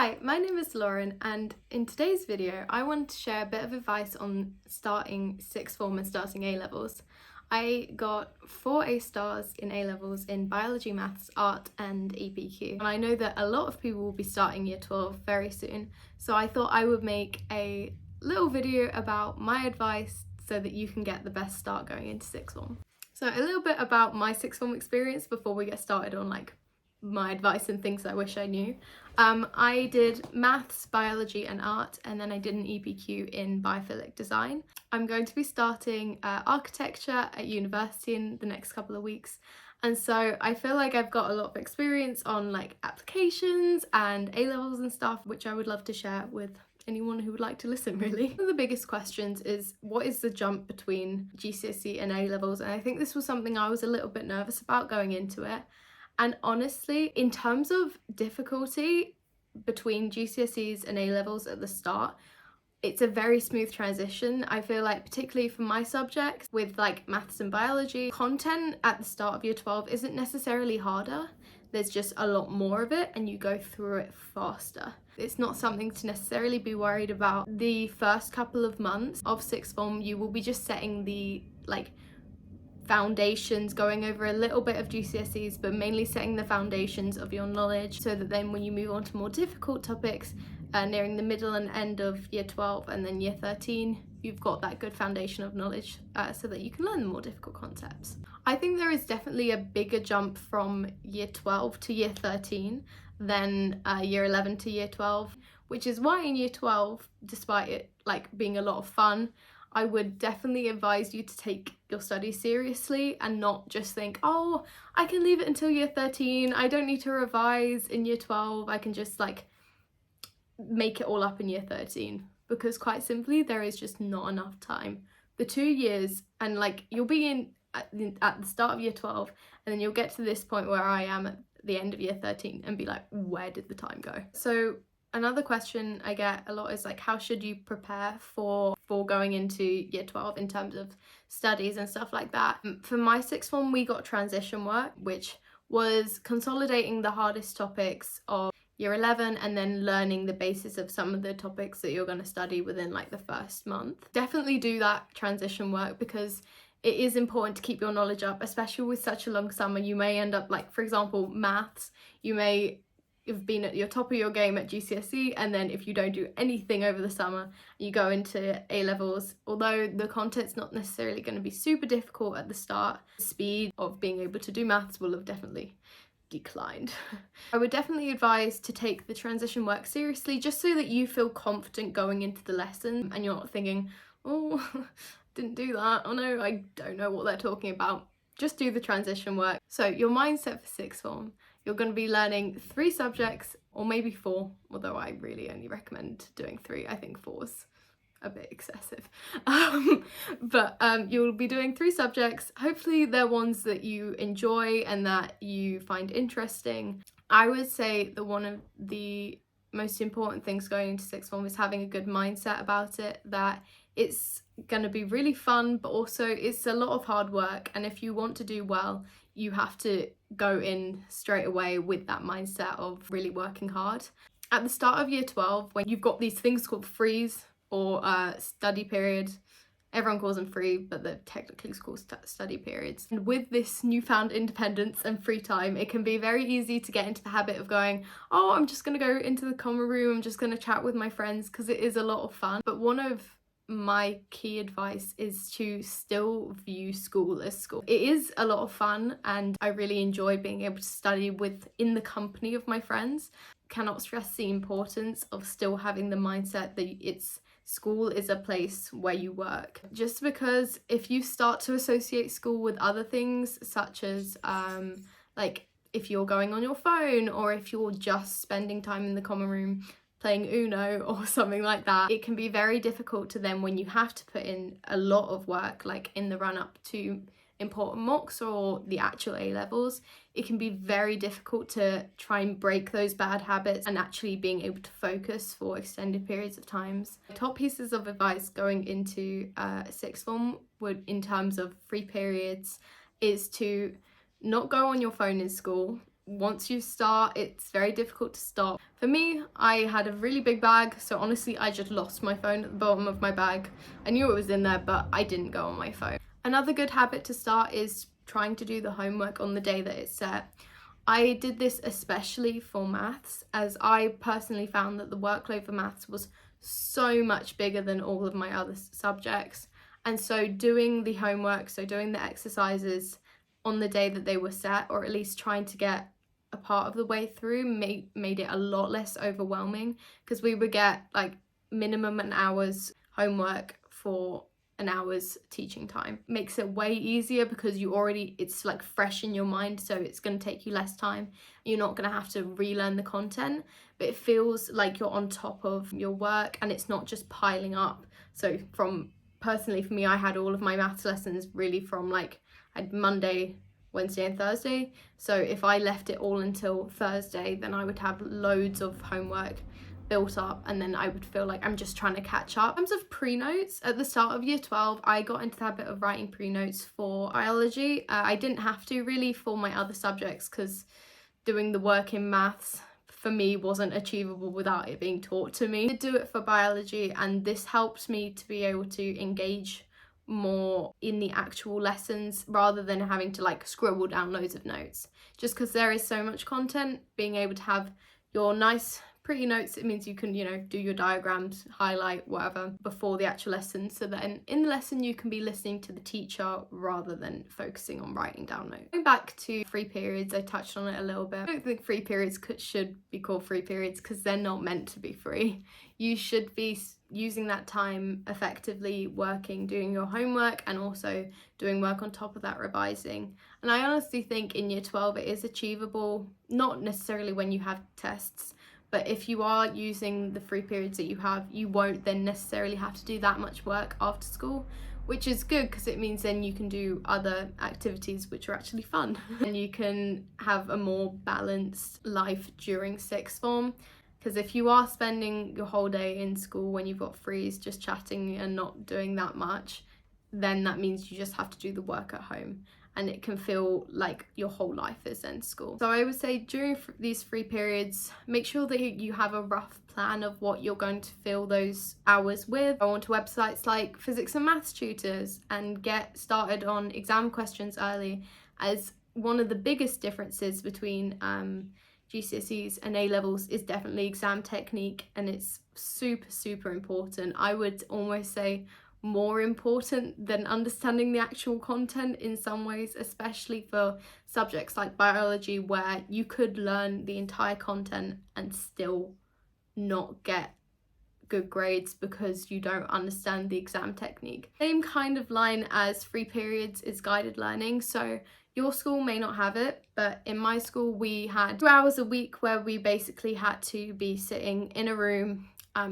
Hi, my name is Lauren, and in today's video I want to share a bit of advice on starting sixth form and starting A-levels. I got 4 A stars in A-levels in biology, maths, art and EPQ, and I know that a lot of people will be starting year 12 very soon, so I thought I would make a little video about my advice so that you can get the best start going into sixth form. So a little bit about my sixth form experience before we get started on my advice and things I wish I knew. I did maths, biology and art, and then I did an EPQ in biophilic design. I'm going to be starting architecture at university in the next couple of weeks, and so I feel like I've got a lot of experience on applications and A-levels and stuff, which I would love to share with anyone who would like to listen, really. One of the biggest questions is, what is the jump between GCSE and A-levels? And I think this was something I was a little bit nervous about going into it. And honestly, in terms of difficulty between GCSEs and A-levels at the start, it's a very smooth transition. I feel like, particularly for my subjects with maths and biology, content at the start of year 12 isn't necessarily harder. There's just a lot more of it and you go through it faster. It's not something to necessarily be worried about. The first couple of months of sixth form, you will be just setting the foundations, going over a little bit of GCSEs, but mainly setting the foundations of your knowledge, so that then when you move on to more difficult topics nearing the middle and end of year 12 and then year 13, you've got that good foundation of knowledge so that you can learn the more difficult concepts. I think there is definitely a bigger jump from year 12 to year 13 than year 11 to year 12, which is why in year 12, despite it being a lot of fun, I would definitely advise you to take your studies seriously and not just think, oh, I can leave it until year 13, I don't need to revise in year 12, I can just make it all up in year 13, because quite simply there is just not enough time. The 2 years, and you'll be at the start of year 12 and then you'll get to this point where I am at the end of year 13 and be like, where did the time go? So another question I get a lot is how should you prepare for going into year 12 in terms of studies and stuff like that. For my sixth form, we got transition work, which was consolidating the hardest topics of year 11 and then learning the basis of some of the topics that you're going to study within the first month. Definitely do that transition work because it is important to keep your knowledge up, especially with such a long summer. You may end up for example, maths, you may have been at your top of your game at GCSE, and then if you don't do anything over the summer, you go into A-levels. Although the content's not necessarily going to be super difficult at the start, the speed of being able to do maths will have definitely declined. I would definitely advise to take the transition work seriously, just so that you feel confident going into the lesson and you're not thinking, oh, didn't do that, oh no, I don't know what they're talking about. Just do the transition work. So your mindset for sixth form, you're going to be learning 3 subjects, or maybe 4, although I really only recommend doing 3. I think 4's a bit excessive. But you'll be doing 3 subjects. Hopefully they're ones that you enjoy and that you find interesting. I would say that one of the most important things going into sixth form is having a good mindset about it, that it's going to be really fun, but also it's a lot of hard work, and if you want to do well, you have to go in straight away with that mindset of really working hard. At the start of year 12, when you've got these things called frees or study periods, everyone calls them free, but they're technically called study periods. And with this newfound independence and free time, it can be very easy to get into the habit of going, oh, I'm just going to go into the common room, I'm just going to chat with my friends, because it is a lot of fun. But one of my key advice is to still view school as school. It is a lot of fun and I really enjoy being able to study in the company of my friends. Cannot stress the importance of still having the mindset that school is a place where you work. Just because if you start to associate school with other things, such as if you're going on your phone, or if you're just spending time in the common room playing Uno or something like that, it can be very difficult to then, when you have to put in a lot of work in the run up to important mocks or the actual A-levels, it can be very difficult to try and break those bad habits and actually being able to focus for extended periods of times. Top pieces of advice going into sixth form would, in terms of free periods, is to not go on your phone in school. once you start, it's very difficult to stop. For me, I had a really big bag, so honestly I just lost my phone at the bottom of my bag. I knew it was in there, but I didn't go on my phone. Another good habit to start is trying to do the homework on the day that it's set. I did this especially for maths, as I personally found that the workload for maths was so much bigger than all of my other subjects. And so doing the homework, so doing the exercises on the day that they were set, or at least trying to get a part of the way through, made it a lot less overwhelming, because we would get like minimum an hour's homework for an hour's teaching time. Makes it way easier because it's like fresh in your mind, so it's going to take you less time. You're not going to have to relearn the content, but it feels like you're on top of your work and it's not just piling up. So personally for me, I had all of my maths lessons really from like, I had Monday, Wednesday and Thursday. So if I left it all until Thursday, then I would have loads of homework built up, and then I would feel like I'm just trying to catch up. In terms of pre-notes, at the start of year 12, I got into the habit of writing pre-notes for biology. I didn't have to really for my other subjects, because doing the work in maths for me wasn't achievable without it being taught to me. I did do it for biology, and this helped me to be able to engage more in the actual lessons rather than having to like scribble down loads of notes. Just because there is so much content, being able to have your nice pretty notes, it means you can, do your diagrams, highlight, whatever, before the actual lesson, so that in the lesson you can be listening to the teacher rather than focusing on writing down notes. Going back to free periods, I touched on it a little bit. I don't think free periods should be called free periods, because they're not meant to be free. You should be using that time effectively working, doing your homework, and also doing work on top of that, revising. And I honestly think in year 12 it is achievable, not necessarily when you have tests, but if you are using the free periods that you have, you won't then necessarily have to do that much work after school, which is good because it means then you can do other activities which are actually fun. And you can have a more balanced life during sixth form, because if you are spending your whole day in school when you've got frees just chatting and not doing that much, then that means you just have to do the work at home, and it can feel like your whole life is in school. So I would say during these free periods, make sure that you have a rough plan of what you're going to fill those hours with. Go onto websites like physics and maths tutors and get started on exam questions early, as one of the biggest differences between GCSEs and A-levels is definitely exam technique, and it's super important. I would almost say more important than understanding the actual content in some ways, especially for subjects like biology, where you could learn the entire content and still not get good grades because you don't understand the exam technique. Same kind of line as free periods is guided learning. So your school may not have it, but in my school we had 2 hours a week where we basically had to be sitting in a room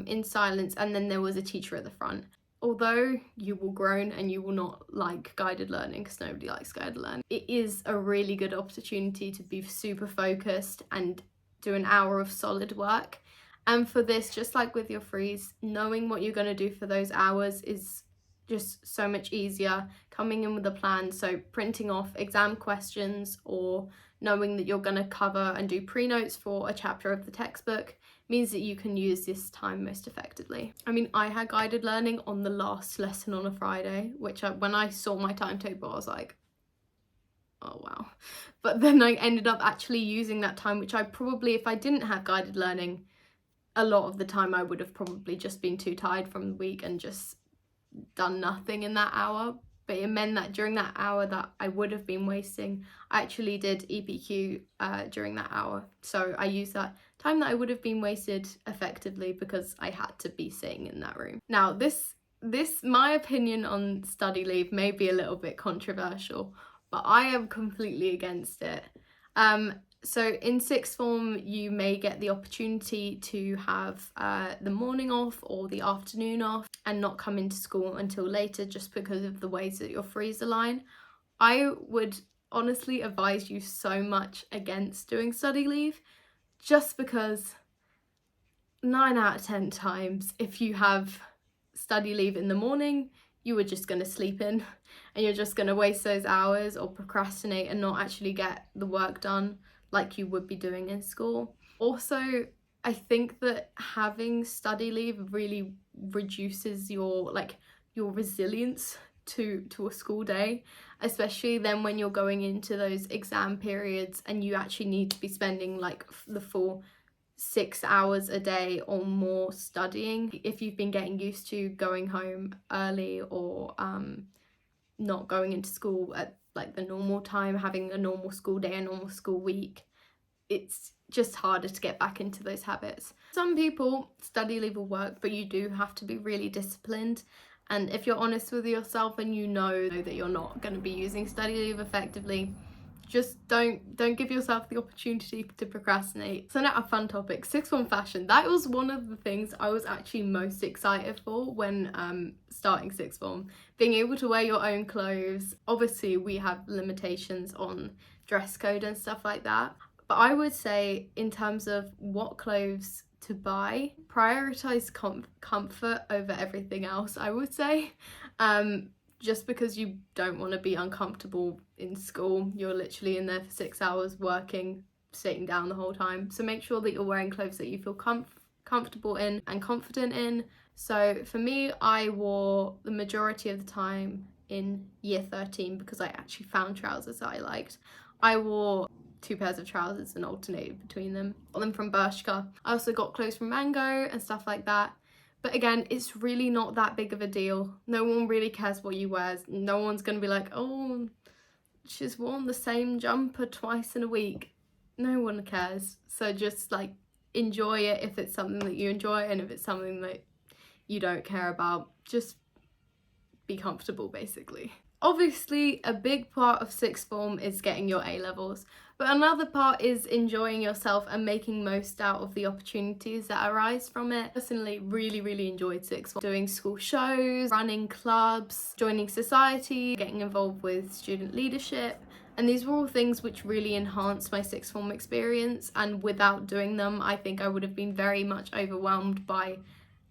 in silence, and then there was a teacher at the front. Although you will groan and you will not like guided learning, because nobody likes guided learning, it is a really good opportunity to be super focused and do an hour of solid work. And for this, just like with your frees, knowing what you're going to do for those hours is just so much easier. Coming in with a plan, so printing off exam questions or knowing that you're going to cover and do pre-notes for a chapter of the textbook means that you can use this time most effectively. I mean, I had guided learning on the last lesson on a Friday, which when I saw my timetable, I was like, oh wow. But then I ended up actually using that time, which I probably, if I didn't have guided learning, a lot of the time I would have probably just been too tired from the week and just done nothing in that hour. But it meant that during that hour that I would have been wasting, I actually did EPQ during that hour. So I used that time that I would have been wasted effectively because I had to be sitting in that room. Now, this my opinion on study leave may be a little bit controversial, but I am completely against it. So in sixth form, you may get the opportunity to have the morning off or the afternoon off and not come into school until later, just because of the ways that your frees align. I would honestly advise you so much against doing study leave, just because 9 out of 10 times, if you have study leave in the morning, you are just going to sleep in and you're just going to waste those hours or procrastinate and not actually get the work done. like you would be doing in school. Also, I think that having study leave really reduces your resilience to a school day, especially then when you're going into those exam periods and you actually need to be spending like the full 6 hours a day or more studying. If you've been getting used to going home early or not going into school at like the normal time, having a normal school day, a normal school week, it's just harder to get back into those habits. Some people, study leave will work, but you do have to be really disciplined. And if you're honest with yourself and you know that you're not going to be using study leave effectively, just don't give yourself the opportunity to procrastinate. So now a fun topic, sixth form fashion. That was one of the things I was actually most excited for when starting sixth form. Being able to wear your own clothes. Obviously we have limitations on dress code and stuff like that. But I would say in terms of what clothes to buy, prioritize comfort over everything else, I would say. Just because you don't want to be uncomfortable in school. You're literally in there for 6 hours working, sitting down the whole time. So make sure that you're wearing clothes that you feel comfortable in and confident in. So for me, I wore the majority of the time in year 13 because I actually found trousers that I liked. I wore 2 pairs of trousers and alternated between them. Got them from Bershka. I also got clothes from Mango and stuff like that. But again, it's really not that big of a deal. No one really cares what you wear. No one's going to be like, oh, she's worn the same jumper twice in a week. No one cares. So just like enjoy it if it's something that you enjoy, and if it's something that you don't care about, just be comfortable basically. Obviously, a big part of sixth form is getting your A-levels, but another part is enjoying yourself and making most out of the opportunities that arise from it. Personally, really enjoyed sixth form. Doing school shows, running clubs, joining society, getting involved with student leadership, and these were all things which really enhanced my sixth form experience, and without doing them, I think I would have been very much overwhelmed by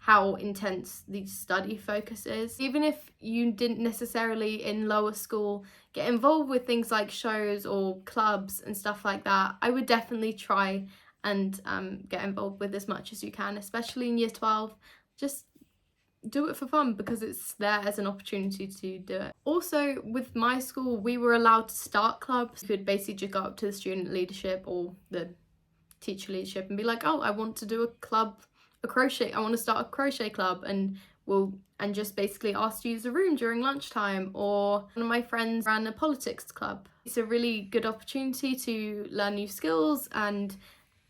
how intense the study focus is. Even if you didn't necessarily in lower school get involved with things like shows or clubs and stuff like that, I would definitely try and get involved with as much as you can, especially in year 12. Just do it for fun because it's there as an opportunity to do it. Also, with my school, we were allowed to start clubs. You could basically just go up to the student leadership or the teacher leadership and be like, oh, I want to do a club, I want to start a crochet club, and just basically ask to use the room during lunchtime. Or one of my friends ran a politics club. It's a really good opportunity to learn new skills and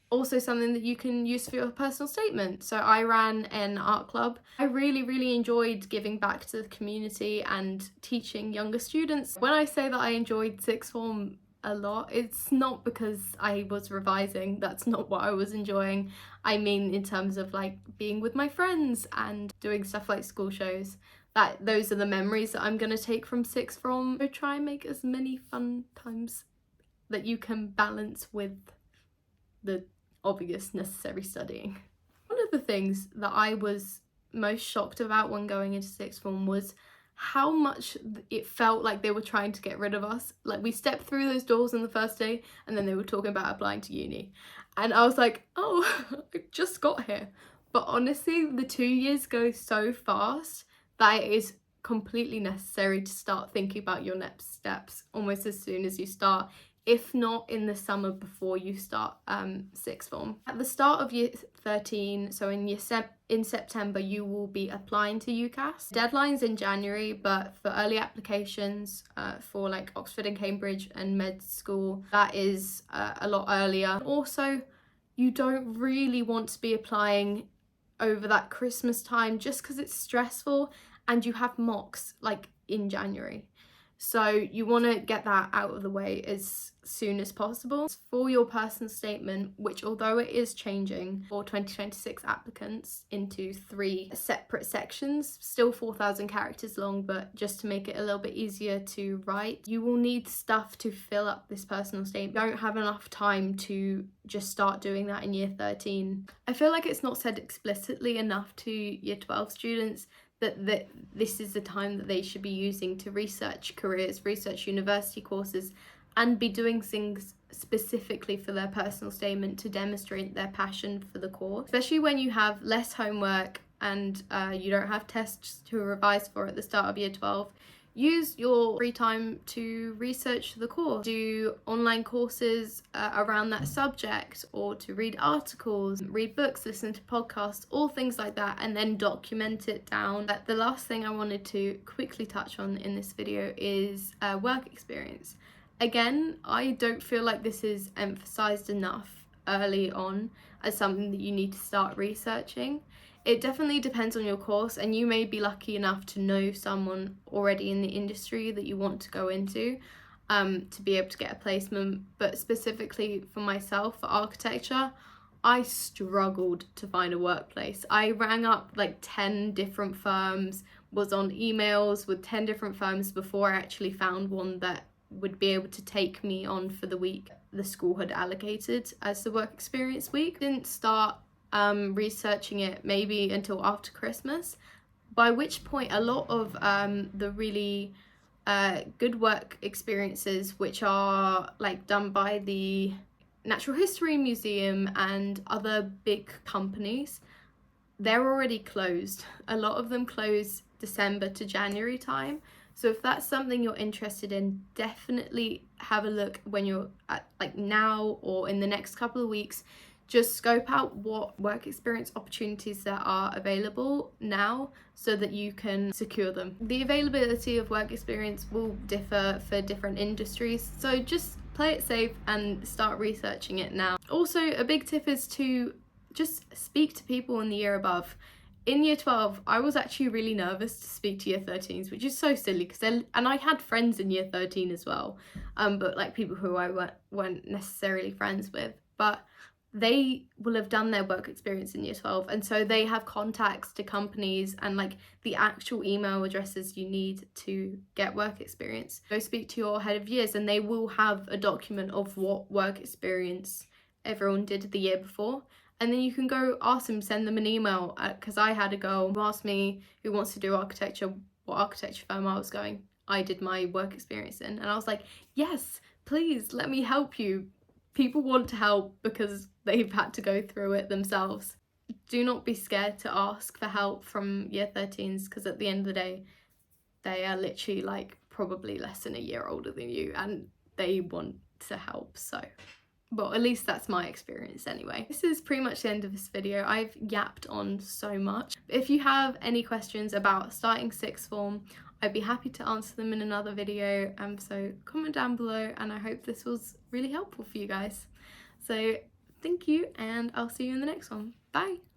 also something that you can use for your personal statement. So I ran an art club. I really enjoyed giving back to the community and teaching younger students. When I say that I enjoyed sixth form a lot, it's not because I was revising. That's not what I was enjoying. I mean in terms of like being with my friends and doing stuff like school shows. Those are the memories that I'm going to take from sixth form. So try and make as many fun times that you can balance with the obvious necessary studying. One of the things that I was most shocked about when going into sixth form was how much it felt like they were trying to get rid of us. Like, we stepped through those doors on the first day and then they were talking about applying to uni. And I was like, oh, I just got here. But honestly, the 2 years go so fast that it is completely necessary to start thinking about your next steps almost as soon as you start, if not in the summer before you start sixth form. At the start of year 13, so in September, you will be applying to UCAS. Deadline's in January, but for early applications for like Oxford and Cambridge and med school, that is a lot earlier. Also, you don't really want to be applying over that Christmas time just because it's stressful and you have mocks like in January. So you want to get that out of the way as soon as possible. For your personal statement, which although it is changing for 2026 applicants into 3 separate sections, still 4,000 characters long, but just to make it a little bit easier to write, you will need stuff to fill up this personal statement. You don't have enough time to just start doing that in year 13. I feel like it's not said explicitly enough to year 12 students that this is the time that they should be using to research careers, research university courses, and be doing things specifically for their personal statement to demonstrate their passion for the course, especially when you have less homework and you don't have tests to revise for at the start of year 12. Use your free time to research the course, do online courses around that subject, or to read articles, read books, listen to podcasts, all things like that, and then document it down. The last thing I wanted to quickly touch on in this video is work experience. Again, I don't feel like this is emphasized enough early on as something that you need to start researching. It definitely depends on your course, and you may be lucky enough to know someone already in the industry that you want to go into to be able to get a placement. But specifically for myself, for architecture, I struggled to find a workplace. I rang up like 10 different firms, was on emails with 10 different firms before I actually found one that would be able to take me on for the week the school had allocated as the work experience week. Didn't start researching it maybe until after Christmas, by which point a lot of the really good work experiences, which are like done by the Natural History Museum and other big companies, they're already closed. A lot of them close December to January time. So if that's something you're interested in, definitely have a look when you're at, like now or in the next couple of weeks. Just scope out what work experience opportunities there are available now so that you can secure them. The availability of work experience will differ for different industries, so just play it safe and start researching it now. Also, a big tip is to just speak to people in the year above. In year 12, I was actually really nervous to speak to year 13s, which is so silly because and I had friends in year 13 as well, but like people who I weren't necessarily friends with, but they will have done their work experience in year 12, and so they have contacts to companies and like the actual email addresses you need to get work experience. Go speak to your head of years and they will have a document of what work experience everyone did the year before, and then you can go ask them, send them an email, because I had a girl who asked me who wants to do architecture, what architecture firm I was going. I did my work experience in, and I was like, yes, please let me help you. People want to help because they've had to go through it themselves. Do not be scared to ask for help from year 13s, because at the end of the day, they are literally like probably less than a year older than you and they want to help. So, well, at least that's my experience anyway. This is pretty much the end of this video. I've yapped on so much. If you have any questions about starting sixth form, I'd be happy to answer them in another video, so comment down below, and I hope this was really helpful for you guys. So thank you, and I'll see you in the next one. Bye!